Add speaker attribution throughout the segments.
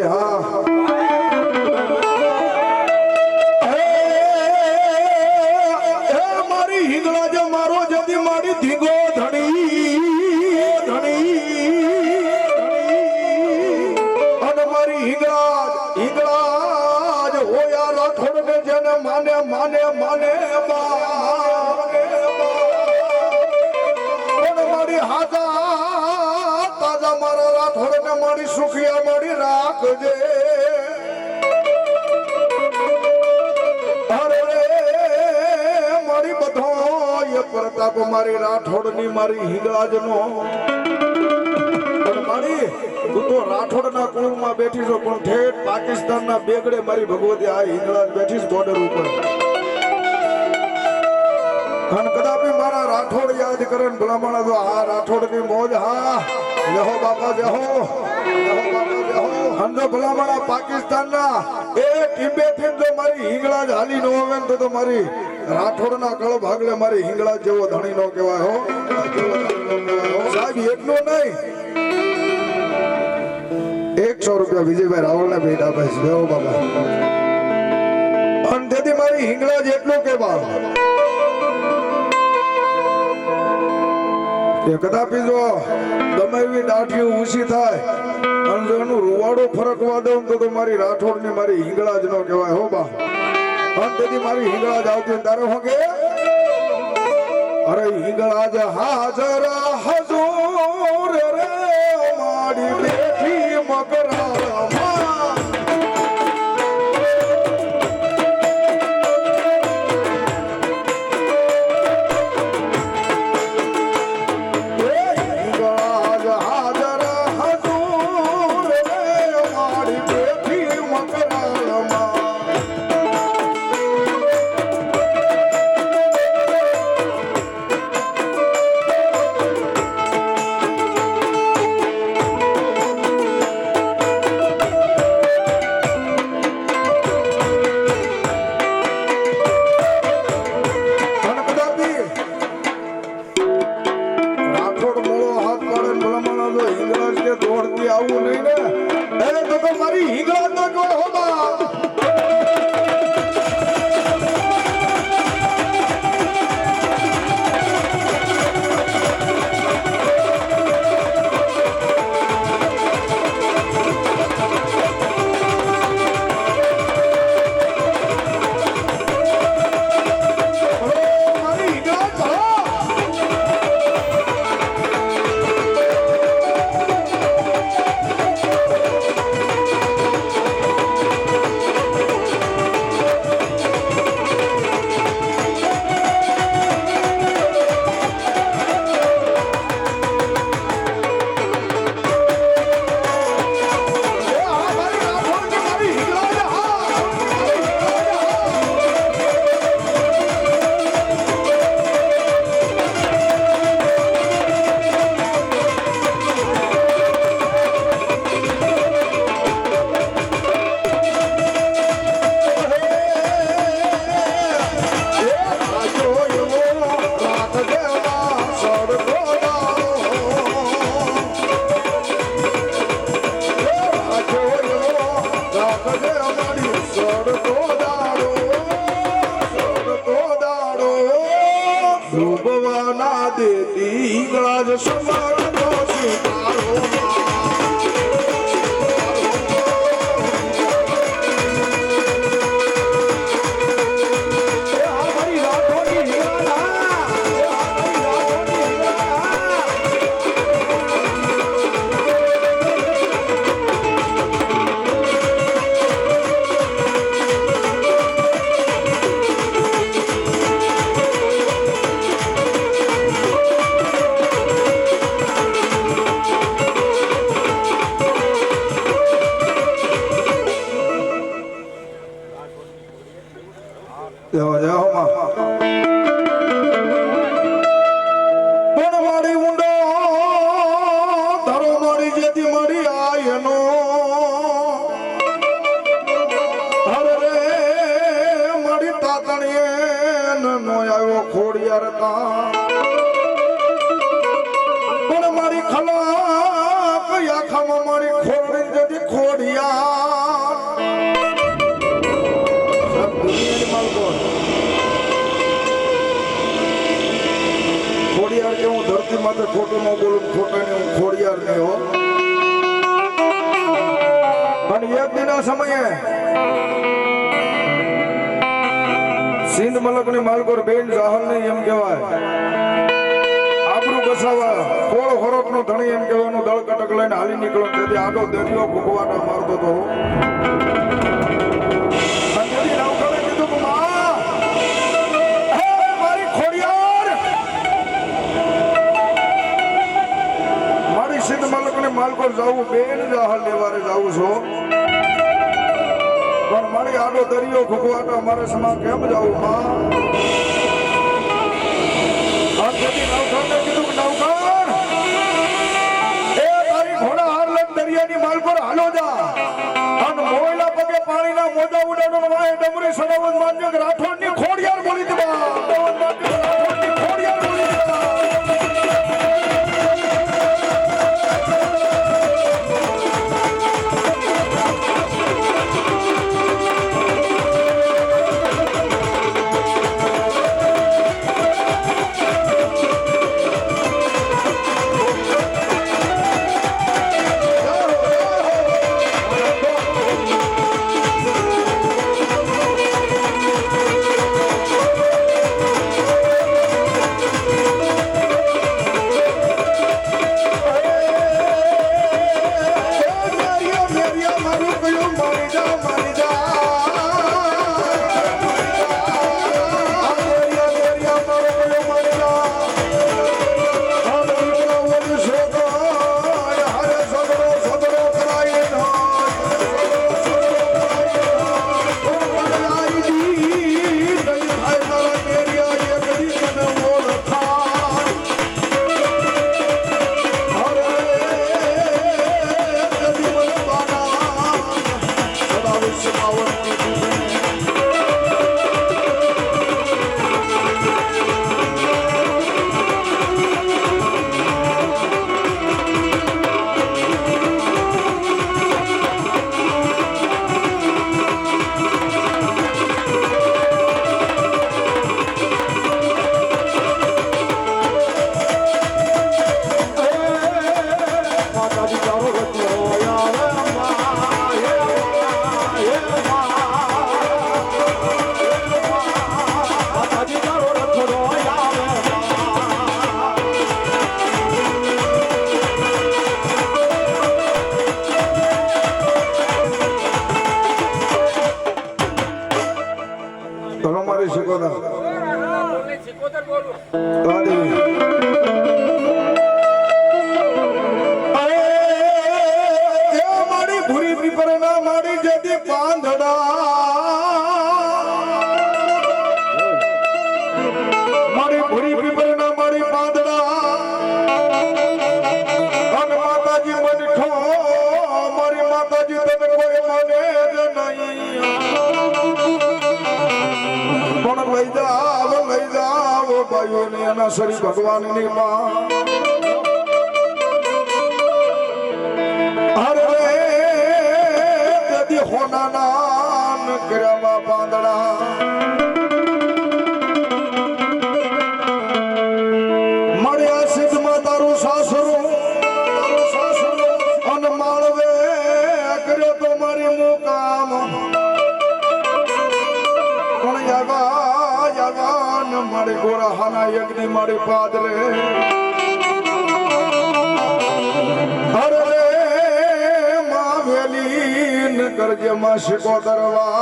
Speaker 1: ભગવતી હા મારી હિંગળા જે મારો જદી મારી ધીંગો ધણી અને મારી હિંગળા જ હોયા રાઠોડ ને જેને માને માને માને મારી હાજા તાજા મારા રાઠોડ ને મારી સુખિયા મારી રાખજે પ્રતાપ મારી રાઠોડ ની મારી હિંગળાજ નો મારી તું તો રાઠોડ ના કુળ માં બેઠી છો પણ ઠેઠ પાકિસ્તાન ના બેગડે મારી ભગવતી આ હિંગળાજ બેઠી છે બોર્ડર ઉપર અને કદાપી મારા રાઠોડ યાદ કરે ને ભલામણ તો આ રાઠોડ ની મોજ હા જહો બાપા જહો અંધો ભલામણ પાકિસ્તાન ના એ ટીબે થી જો મારી હિંગળાજ હાલી ન આવે ને તો મારી રાઠોડ ના કળ ભાગલે મારી હિંગળા જેવો ધણી નો કહેવાય હો સાહેબ એટલું નહીં 100 રૂપિયા વિજયભાઈ રાવળ ને ભેટ આપે છે દેવો બાબા અને તેથી મારી હિંગળા જેટલું કહેવા કે કદાપી જો ગમે એવી દાઢી ઊંચી થાય અને જો એનું રૂવાડો ફરકવા દઉં તો મારી રાઠોડ ની મારી હિંગળા જ નો કહેવાય હો બા અંતથી મારી હિંગળા જ આવતી તારે હું કે અરે હિંગળા જ હાજર હજુર રે મારી બેઠી મકરામાં હિંગળા જ હાજર હજુર રે મારી બેઠી મકરામાં આવું નહીં ને એ તો મારી હિંગળા તો કોઈ હોબા દેતી હિંગળા જ સમારતો છે તારો પણ મારી ખલા કયા ખામાં મારી ખોડી જતી ખોડિયા માથે ખોટું ન બોલું, ખોટાને હું ખોડિયાર નહીં હો. અને એક દિના સમયે સિંધ મલકની માલકોર બેન જાહલ નહીં એમ કહેવાય, આબરૂ બસાવા કોળ ખોરકનો ધણી એમ કહેવાનું દળ કટક લઈને હાલી નીકળો. તેથી આડો દરિયો ભૂખવાટા મારતો હતો. સિદ્ધ મલકને માલકોર જાવું બેન જાહલ લેવારે જાવું છો, પણ મારી આડો દરિયો ભૂખવાટા મારે સમા કેમ જાવું માં? આ તેથી નૌકાને કીધું કે નૌકાર એ તારી ઘોડા હાર લઈને દરિયાની માલકોર હાલો જા, અને મોયલા પગે પાણીના મોજા ઉડાડો વાય ડમરી સડાવત માનજો કે રાઠોડની ખોડિયાર બોલી દેવા, રાઠોડની ખોડિયાર બોલી દેવા. શરી ભગવાનની માં અરે તેથી હોના નામ કર્યા પાંદડા મળ્યા સિદ્ધમાં તારું સાસરું અને માળવે કર્યો તો મારી મુકામ પણ યાવાન મારી ગોરા હાના યજ્ઞ મારી પાદરે અરે માં વેલી ન કરજે માં શીખો દરવા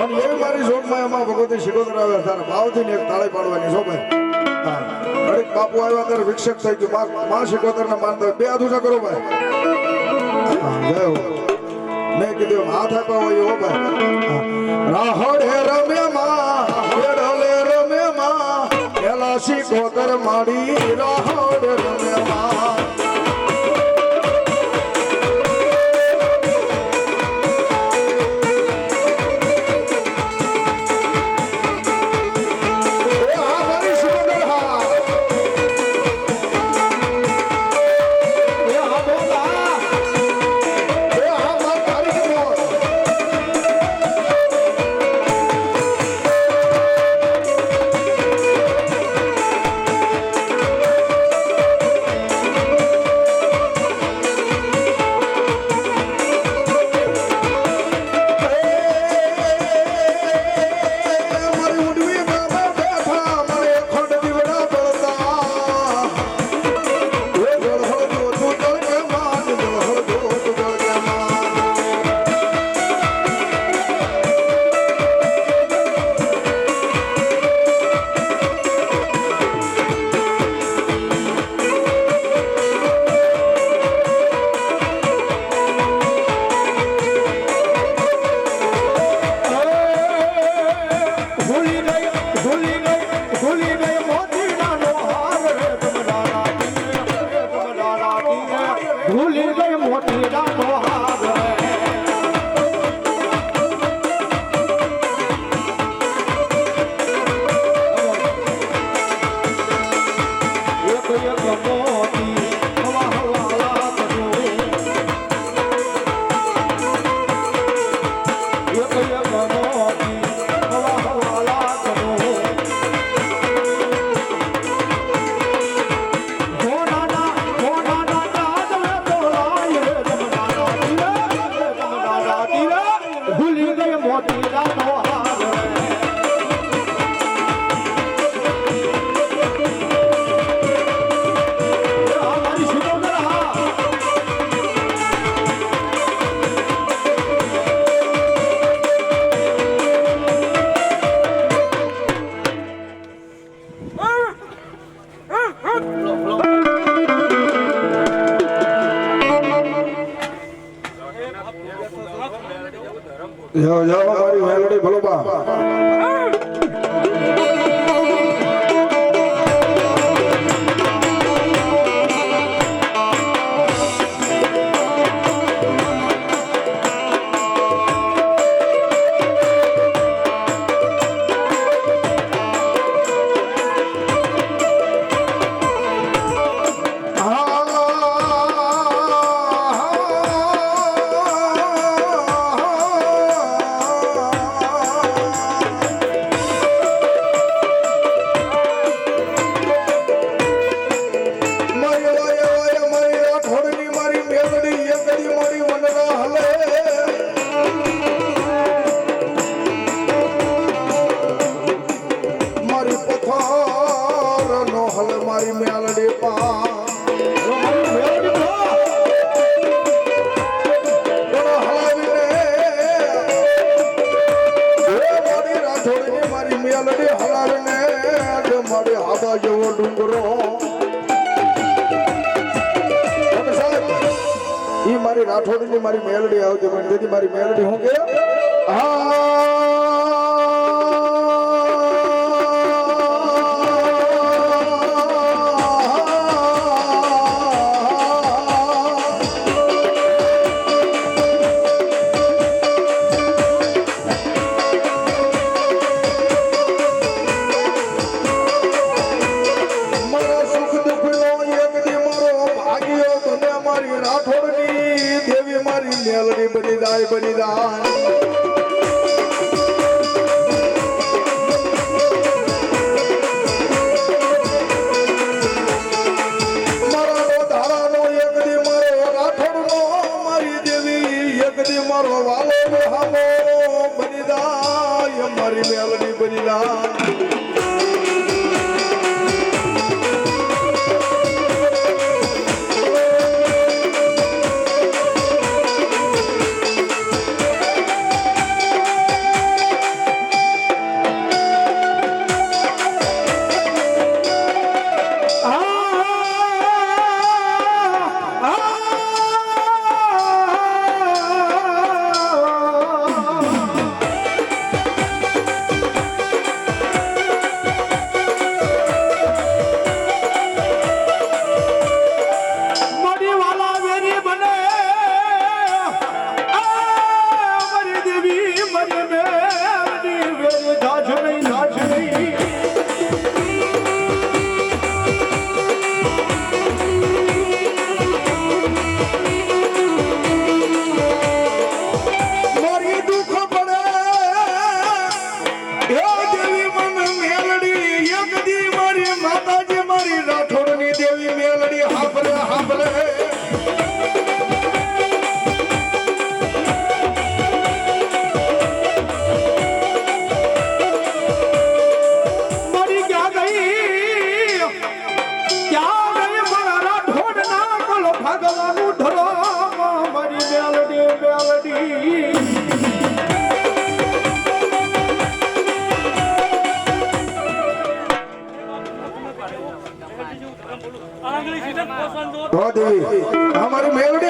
Speaker 1: અને એ મારી શોભમાં એમાં ભગવતી શીખો દરવા તારા ભાવથી ને એક તાળી પાડવાની શોભે ઘડીક બાપુ આવ્યા ત્યારે વિક્ષેપ થઈ ગયું માં શીખોતર ને માનતા બે હાથ ઊંચા કરો ભાઈ જય હો મેં કીધું હાથ આપ્યા હોય હો ભાઈ રાહડે રમ્યમાં વેડલે રમ્યમાં એલા શીખોતર માડી રાહડે રમ્યમાં જાઓ જાઓ મારી મેલડી ભલો બા રાઠોડની મારી મેલડી આવતી પણ તેથી મારી મેલડી હું કે બલિદાન મારો ધારાનો એક દી મારો રાઠોડનો મારી દેવી એક દી મારો વાલો હામો બલિદાન મારી મેલડી બલિદાન हमारी मेलोडी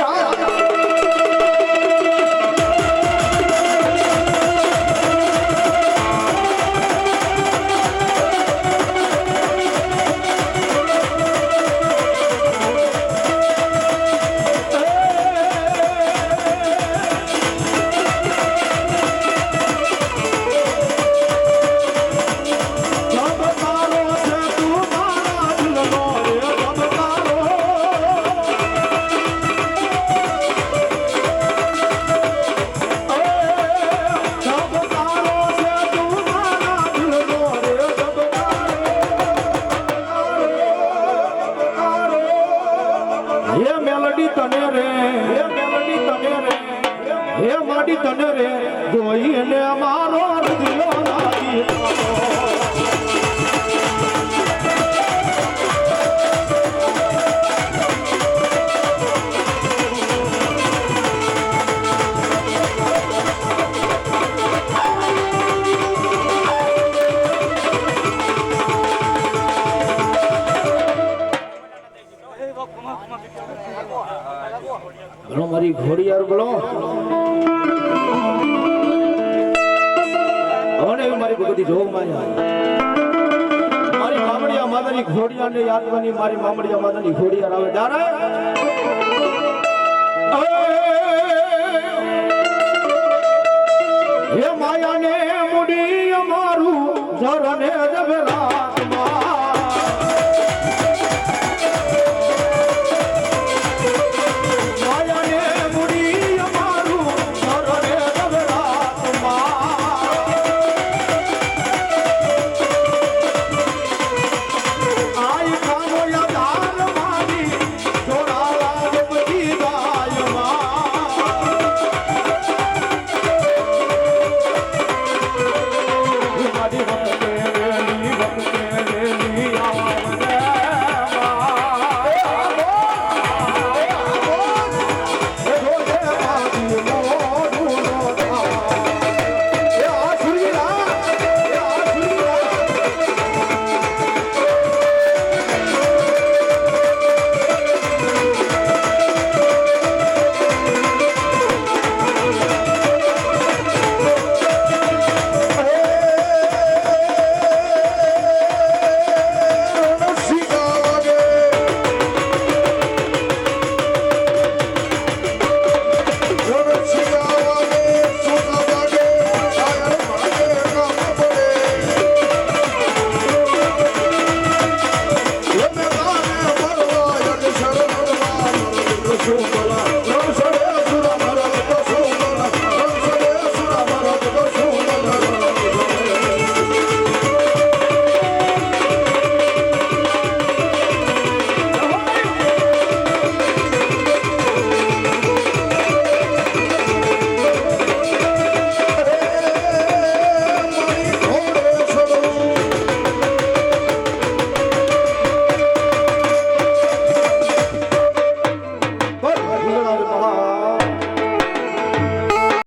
Speaker 2: હે માડી તને રે જોઈને અમારો દિલો લાગી ઘણો મારી ઘોડિયાર બોલો અને મારી બધી જોગ મારી મારી મામડિયા માતાની ઘોડિયાને યાદ કરવાની મારી મામડિયા માતાની ઘોડિયાર આવે ત્યારે